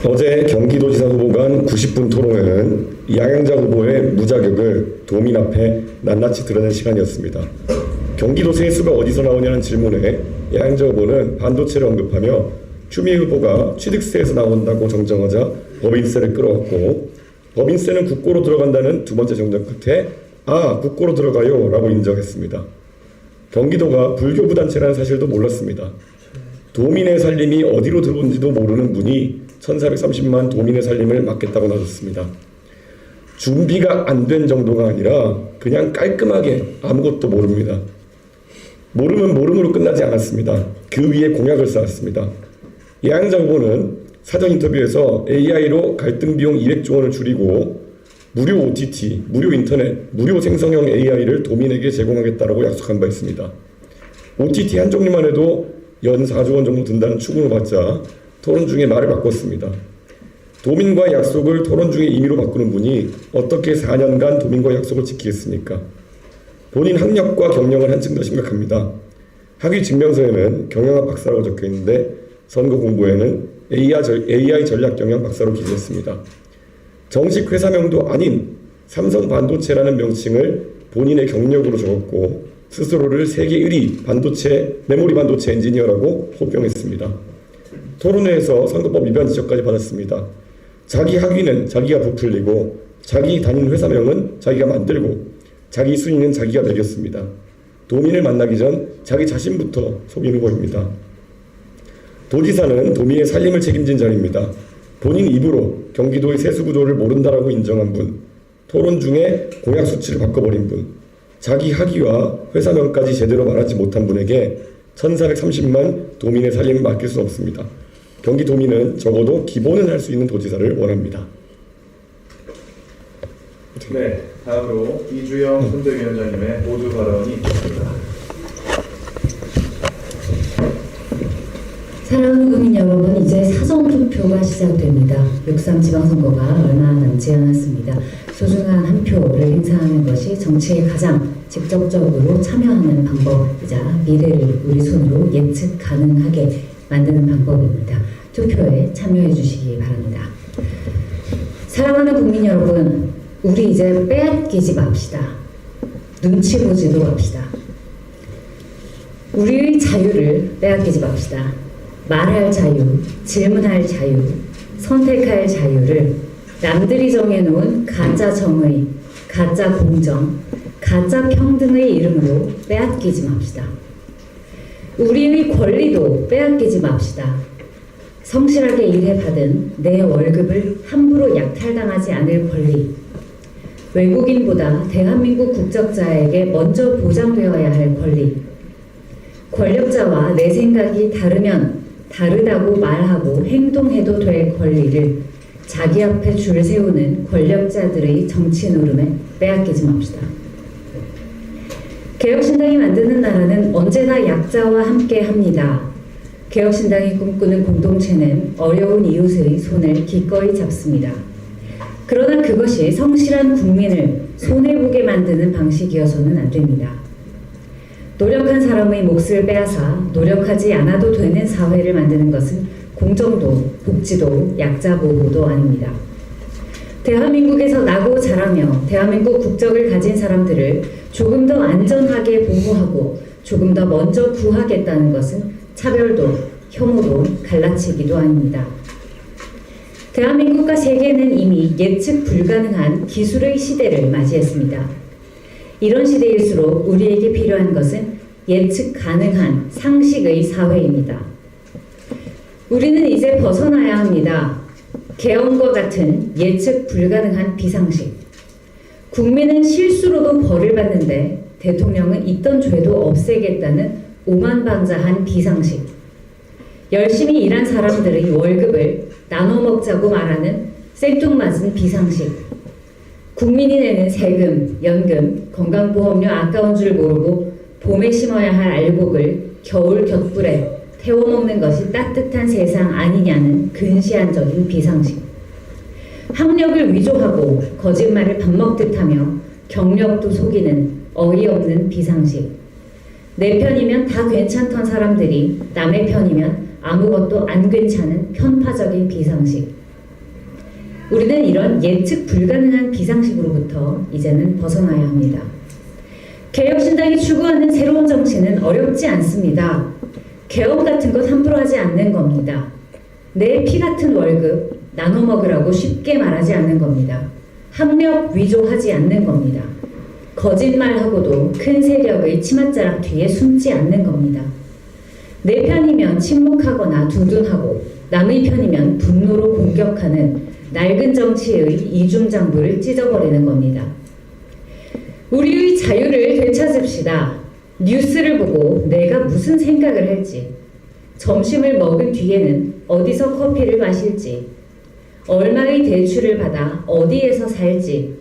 어제 경기도지사 후보 간 90분 토론회는 양양자 후보의 무자격을 도민 앞에 낱낱이 드러낸 시간이었습니다. 경기도 세수가 어디서 나오냐는 질문에 양양자 후보는 반도체를 언급하며 추미애 후보가 취득세에서 나온다고 정정하자 법인세를 끌어왔고, 법인세는 국고로 들어간다는 두 번째 정정 끝에 국고로 들어가요 라고 인정했습니다. 경기도가 불교부 단체라는 사실도 몰랐습니다. 도민의 살림이 어디로 들어온지도 모르는 분이 1430만 도민의 살림을 맡겠다고 나섰습니다. 준비가 안 된 정도가 아니라 그냥 깔끔하게 아무것도 모릅니다. 모르면 모름으로 끝나지 않았습니다. 그 위에 공약을 쌓았습니다. 양양자 후보는 사전 인터뷰에서 AI로 갈등 비용 200조 원을 줄이고 무료 OTT, 무료 인터넷, 무료 생성형 AI를 도민에게 제공하겠다고 약속한 바 있습니다. OTT 한 종류만 해도 연 4조 원 정도 든다는 추궁을 받자 토론 중에 말을 바꿨습니다. 도민과의 약속을 토론 중에 임의로 바꾸는 분이 어떻게 4년간 도민과의 약속을 지키겠습니까? 본인 학력과 경력은 한층 더 심각합니다. 학위 증명서에는 경영학 박사라고 적혀 있는데 선거 공보에는 AI 전략 경영 박사로 기재했습니다. 정식 회사명도 아닌 삼성 반도체라는 명칭을 본인의 경력으로 적었고 스스로를 세계 1위 메모리 반도체 엔지니어라고 호평했습니다. 토론회에서 선거법 위반 지적까지 받았습니다. 자기 학위는 자기가 부풀리고 자기 다니는 회사명은 자기가 만들고 자기 순위는 자기가 매겼습니다. 도민을 만나기 전 자기 자신부터 속인 후보입니다. 도지사는 도민의 살림을 책임진 자리입니다. 본인 입으로 경기도의 세수 구조를 모른다라고 인정한 분, 토론 중에 공약 수치를 바꿔버린 분, 자기 학위와 회사명까지 제대로 말하지 못한 분에게 1430만 도민의 살림을 맡길 수 없습니다. 경기도민은 적어도 기본은 할 수 있는 도지사를 원합니다. 네, 다음으로 이주영 선대위원장님의 모두 발언이 있겠습니다. 사랑하는 국민 여러분, 이제 사전투표가 시작됩니다. 6.3 지방선거가 얼마 남지 않았습니다. 소중한 한 표를 행사하는 것이 정치에 가장 직접적으로 참여하는 방법이자 미래를 우리 손으로 예측 가능하게 만드는 방법입니다. 투표에 참여해 주시기 바랍니다. 사랑하는 국민 여러분, 우리 이제 빼앗기지 맙시다. 눈치 보지도 맙시다. 우리의 자유를 빼앗기지 맙시다. 말할 자유, 질문할 자유, 선택할 자유를 남들이 정해놓은 가짜 정의, 가짜 공정, 가짜 평등의 이름으로 빼앗기지 맙시다. 우리의 권리도 빼앗기지 맙시다. 성실하게 일해 받은 내 월급을 함부로 약탈당하지 않을 권리, 외국인보다 대한민국 국적자에게 먼저 보장되어야 할 권리, 권력자와 내 생각이 다르면 다르다고 말하고 행동해도 될 권리를 자기 앞에 줄 세우는 권력자들의 정치 노름에 빼앗기지 맙시다. 개혁신당이 만드는 나라는 언제나 약자와 함께 합니다. 개혁신당이 꿈꾸는 공동체는 어려운 이웃의 손을 기꺼이 잡습니다. 그러나 그것이 성실한 국민을 손해보게 만드는 방식이어서는 안 됩니다. 노력한 사람의 몫을 빼앗아 노력하지 않아도 되는 사회를 만드는 것은 공정도, 복지도, 약자 보호도 아닙니다. 대한민국에서 나고 자라며 대한민국 국적을 가진 사람들을 조금 더 안전하게 보호하고 조금 더 먼저 구하겠다는 것은 차별도, 혐오도, 갈라치기도 아닙니다. 대한민국과 세계는 이미 예측 불가능한 기술의 시대를 맞이했습니다. 이런 시대일수록 우리에게 필요한 것은 예측 가능한 상식의 사회입니다. 우리는 이제 벗어나야 합니다. 계엄과 같은 예측 불가능한 비상식. 국민은 실수로도 벌을 받는데 대통령은 있던 죄도 없애겠다는 오만방자한 비상식. 열심히 일한 사람들의 월급을 나눠 먹자고 말하는 생뚱맞은 비상식. 국민이 내는 세금, 연금, 건강보험료 아까운 줄 모르고 봄에 심어야 할 알곡을 겨울 곁불에 태워먹는 것이 따뜻한 세상 아니냐는 근시안적인 비상식. 학력을 위조하고 거짓말을 밥 먹듯 하며 경력도 속이는 어이없는 비상식. 내 편이면 다 괜찮던 사람들이 남의 편이면 아무것도 안 괜찮은 편파적인 비상식. 우리는 이런 예측 불가능한 비상식으로부터 이제는 벗어나야 합니다. 개혁신당이 추구하는 새로운 정치는 어렵지 않습니다. 개혁 같은 것 함부로 하지 않는 겁니다. 내 피 같은 월급 나눠 먹으라고 쉽게 말하지 않는 겁니다. 학력 위조하지 않는 겁니다. 거짓말하고도 큰 세력의 치맛자락 뒤에 숨지 않는 겁니다. 내 편이면 침묵하거나 둔둔하고 남의 편이면 분노로 공격하는 낡은 정치의 이중장부를 찢어버리는 겁니다. 우리의 자유를 되찾읍시다. 뉴스를 보고 내가 무슨 생각을 할지, 점심을 먹은 뒤에는 어디서 커피를 마실지, 얼마의 대출을 받아 어디에서 살지,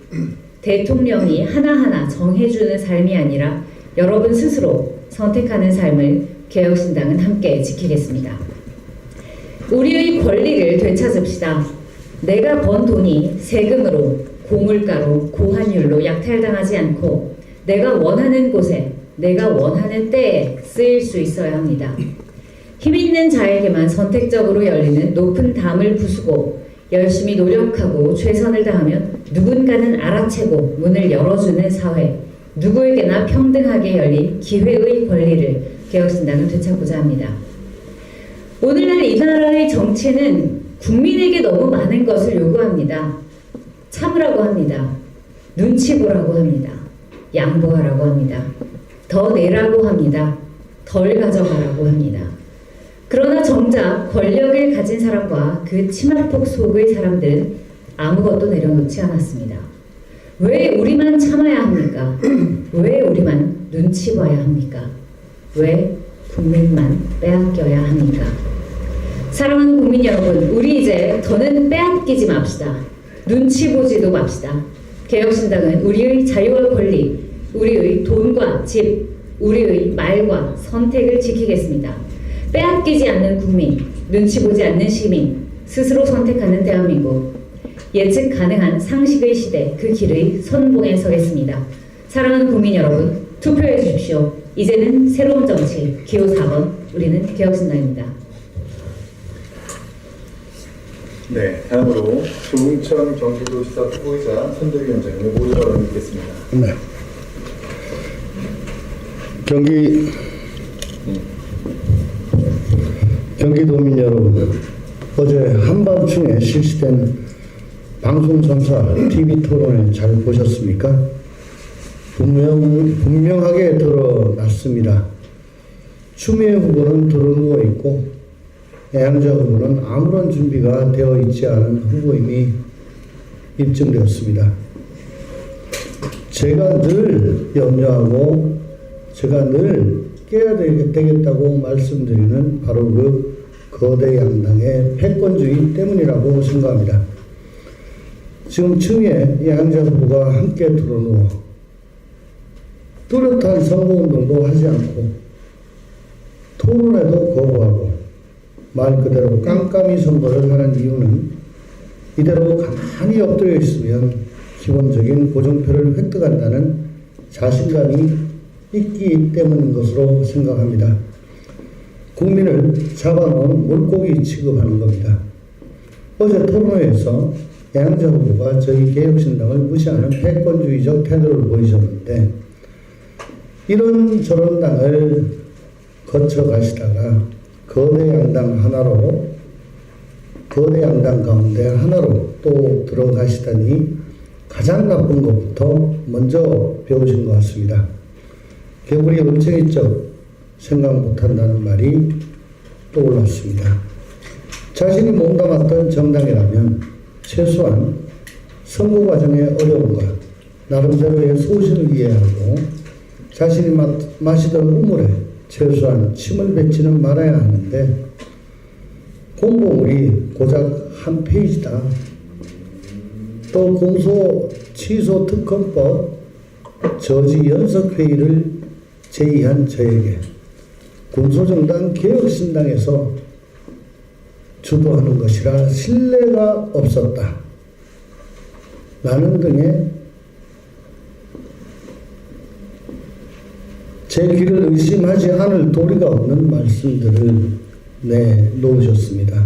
대통령이 하나하나 정해주는 삶이 아니라 여러분 스스로 선택하는 삶을 개혁신당은 함께 지키겠습니다. 우리의 권리를 되찾읍시다. 내가 번 돈이 세금으로, 고물가로, 고환율로 약탈당하지 않고 내가 원하는 곳에, 내가 원하는 때에 쓰일 수 있어야 합니다. 힘있는 자에게만 선택적으로 열리는 높은 담을 부수고 열심히 노력하고 최선을 다하면 누군가는 알아채고 문을 열어주는 사회, 누구에게나 평등하게 열린 기회의 권리를 개혁신당은 되찾고자 합니다. 오늘날 이 나라의 정치는 국민에게 너무 많은 것을 요구합니다. 참으라고 합니다. 눈치 보라고 합니다. 양보하라고 합니다. 더 내라고 합니다. 덜 가져가라고 합니다. 그러나 정작 권력을 가진 사람과 그 치맛폭 속의 사람들은 아무것도 내려놓지 않았습니다. 왜 우리만 참아야 합니까? 왜 우리만 눈치 봐야 합니까? 왜 국민만 빼앗겨야 합니까? 사랑하는 국민 여러분, 우리 이제 더는 빼앗기지 맙시다. 눈치 보지도 맙시다. 개혁신당은 우리의 자유와 권리, 우리의 돈과 집, 우리의 말과 선택을 지키겠습니다. 빼앗기지 않는 국민, 눈치 보지 않는 시민, 스스로 선택하는 대한민국, 예측 가능한 상식의 시대, 그 길의 선봉에 서겠습니다. 사랑하는 국민 여러분, 투표해 주십시오. 이제는 새로운 정치, 기호 4번, 우리는 개혁신당입니다. 네, 다음으로 조응천 경기도지사 후보이자 선대위원장님의 모두 발언을 듣겠습니다. 네. 경기도민 여러분, 어제 한밤중에 실시된 방송선사 TV 토론회 잘 보셨습니까? 분명하게 드러났습니다. 추미애 후보는 드러누워 있고 양자 후보는 아무런 준비가 되어 있지 않은 후보임이 입증되었습니다. 제가 늘 염려하고 제가 늘 깨야 되겠다고 말씀드리는 바로 그 거대 양당의 패권주의 때문이라고 생각합니다. 지금 추미애 양자 후보가 함께 드러누워 뚜렷한 선거운동도 하지 않고 토론에도 거부하고 말 그대로 깜깜이 선거를 하는 이유는 이대로 가만히 엎드려 있으면 기본적인 고정표를 획득한다는 자신감이 있기 때문인 것으로 생각합니다. 국민을 잡아놓은 물고기 취급하는 겁니다. 어제 토론회에서 양자 후보가 저희 개혁신당을 무시하는 패권주의적 태도를 보이셨는데 이런저런 당을 거쳐가시다가 거대 양당 가운데 하나로 또 들어가시다니 가장 나쁜 것부터 먼저 배우신 것 같습니다. 개구리 울챙이적 생각 못한다는 말이 떠올랐습니다. 자신이 몸담았던 정당이라면 최소한 선거 과정의 어려움과 나름대로의 소신을 이해하고 자신이 마시던 우물에 최소한 침을 뱉지는 말아야 하는데 공보물이 고작 한 페이지다. 또 공소 취소 특검법 저지 연석회의를 제의한 저에게 군소정당 개혁신당에서 주도하는 것이라 신뢰가 없었다. 라는 등의 제 길을 의심하지 않을 도리가 없는 말씀들을 내놓으셨습니다.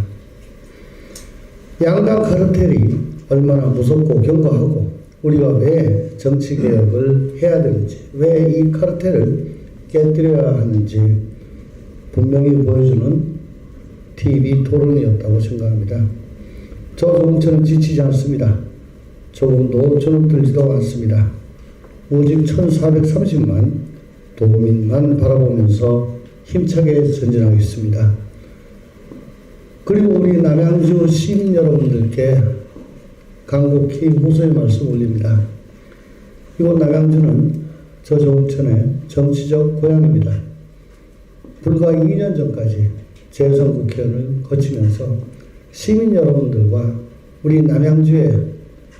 양당 카르텔이 얼마나 무섭고 견고하고 우리가 왜 정치개혁을 해야 되는지, 왜 이 카르텔을 깨뜨려야 하는지 분명히 보여주는 TV 토론이었다고 생각합니다. 저 조응천은 지치지 않습니다. 조금도 주눅들지도 않습니다. 오직 1430만 도민만 바라보면서 힘차게 전진하겠습니다. 그리고 우리 남양주 시민 여러분들께 간곡히 호소의 말씀 올립니다. 이곳 남양주는 저 조응천의 정치적 고향입니다. 불과 2년 전까지 재선 국회의원을 거치면서 시민 여러분들과 우리 남양주의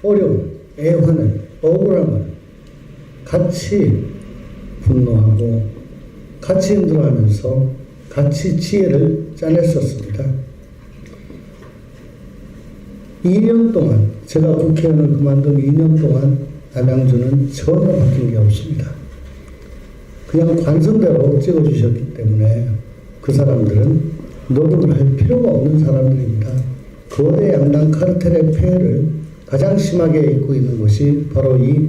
어려운 애환을, 억울함을 같이 분노하고 같이 힘들어하면서 같이 지혜를 짜냈었습니다. 2년 동안, 제가 국회의원을 그만둔 2년 동안 남양주는 전혀 바뀐 게 없습니다. 그냥 관성대로 찍어주셨기 때문에 그 사람들은 노력을 할 필요가 없는 사람들입니다. 거대 양당 카르텔의 폐해를 가장 심하게 입고 있는 곳이 바로 이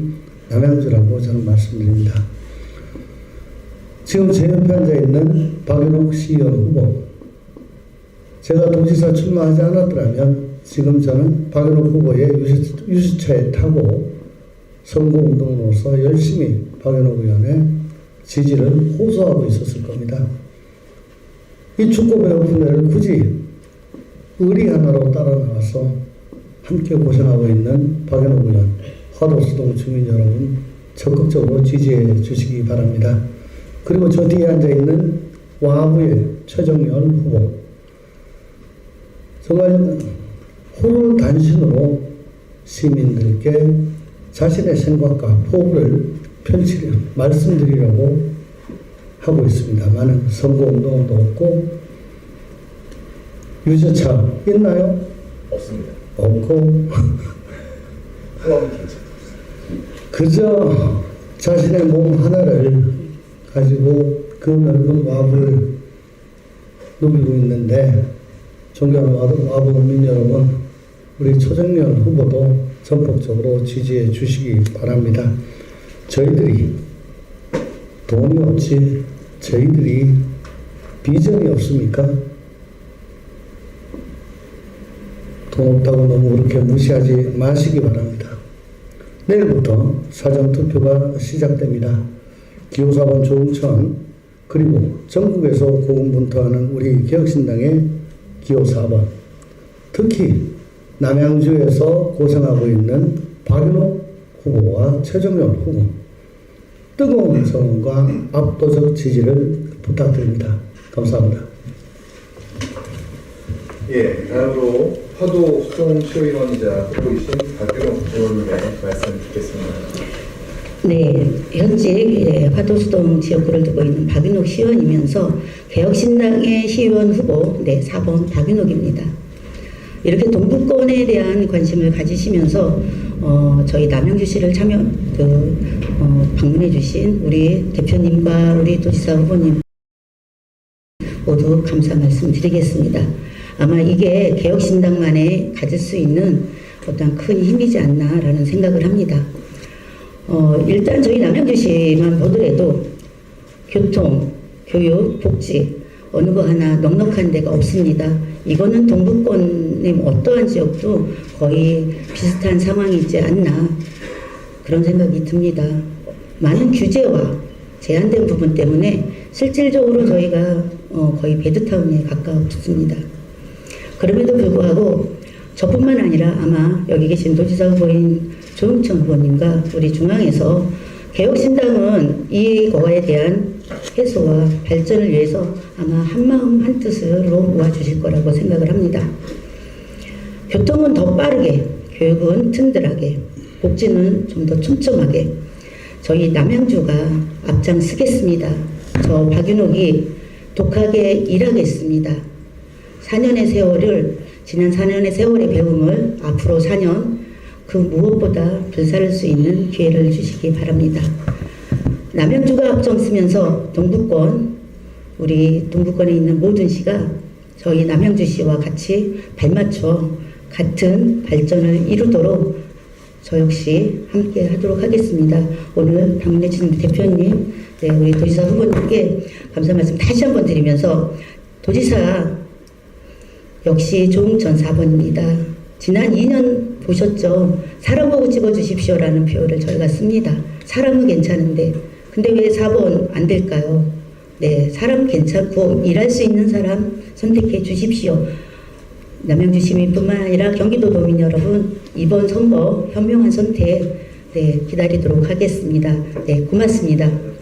남양주라고 저는 말씀드립니다. 지금 제 옆에 앉아 있는 박윤옥 시의원 후보, 제가 도지사 출마하지 않았더라면 지금 저는 박윤옥 후보의 유세차에 타고 선거운동으로서 열심히 박윤옥 의원의 지지를 호소하고 있었을 겁니다. 이 축구 배우분들을 굳이 의리 하나로 따라 나와서 함께 고생하고 있는 박윤옥 의원, 화도수동 주민 여러분 적극적으로 지지해 주시기 바랍니다. 그리고 저 뒤에 앉아있는 와부의 최정열 후보, 정말 홀 단신으로 시민들께 자신의 생각과 포부를 펼치려 말씀드리려고 하고 있습니다만 선거운동도 없고 유세차 있나요? 없습니다. 없고 그저 자신의 몸 하나를 가지고 그 넓은 와부를 누비고 있는데, 존경하는 와부 국민 여러분, 우리 초정년 후보도 전폭적으로 지지해 주시기 바랍니다. 저희들이 돈이 없지 저희들이 비전이 없습니까? 돈 없다고 너무 그렇게 무시하지 마시기 바랍니다. 내일부터 사전투표가 시작됩니다. 기호 4번 조응천, 그리고 전국에서 고군분투하는 우리 개혁신당의 기호 4번, 특히 남양주에서 고생하고 있는 박윤옥 후보와 최정열 후보, 뜨거운 성원과 압도적 지지를 부탁드립니다. 감사합니다. 예, 다음으로 화도 수동 시의원이자 후보이신 박윤옥 의원님의 말씀 듣겠습니다. 네, 현직 화도수동 지역구를 두고 있는 박윤옥 시의원이면서 개혁신당의 시의원 후보 4번 박윤옥입니다. 이렇게 동북권에 대한 관심을 가지시면서 저희 남양주시를 방문해 주신 우리 대표님과 우리 도지사 후보님 모두 감사 말씀 드리겠습니다. 아마 이게 개혁신당만에 가질 수 있는 어떤 큰 힘이지 않나라는 생각을 합니다. 일단 저희 남양주시만 보더라도 교통, 교육, 복지 어느 거 하나 넉넉한 데가 없습니다. 이거는 동북권의 어떠한 지역도 거의 비슷한 상황이지 않나 그런 생각이 듭니다. 많은 규제와 제한된 부분 때문에 실질적으로 저희가 거의 배드타운에 가까워졌습니다. 그럼에도 불구하고 저뿐만 아니라 아마 여기 계신 도지사 후보인 조응천 후보님과 우리 중앙에서 개혁신당은 이거에 대한 해소와 발전을 위해서 아마 한마음 한뜻으로 모아주실 거라고 생각을 합니다. 교통은 더 빠르게, 교육은 튼튼하게, 복지는 좀 더 촘촘하게 저희 남양주가 앞장서겠습니다. 저 박윤옥이 독하게 일하겠습니다. 4년의 세월을, 지난 4년의 세월의 배움을 앞으로 4년 그 무엇보다 불사를 수 있는 기회를 주시기 바랍니다. 남양주가 앞장서면서 동북권, 우리 동북권에 있는 모든 시가 저희 남양주시와 같이 발맞춰 같은 발전을 이루도록 저 역시 함께 하도록 하겠습니다. 오늘 박래진 대표님, 네, 우리 도지사 후보님께 감사 말씀 다시 한번 드리면서 도지사 역시 조응천 4번입니다. 지난 2년 보셨죠? 사람 보고 찍어주십시오라는 표를 저희가 씁니다. 사람은 괜찮은데 근데 왜 4번 안 될까요? 네, 사람 괜찮고 일할 수 있는 사람 선택해 주십시오. 남양주 시민뿐만 아니라 경기도 도민 여러분, 이번 선거 현명한 선택 기다리도록 하겠습니다. 네, 고맙습니다.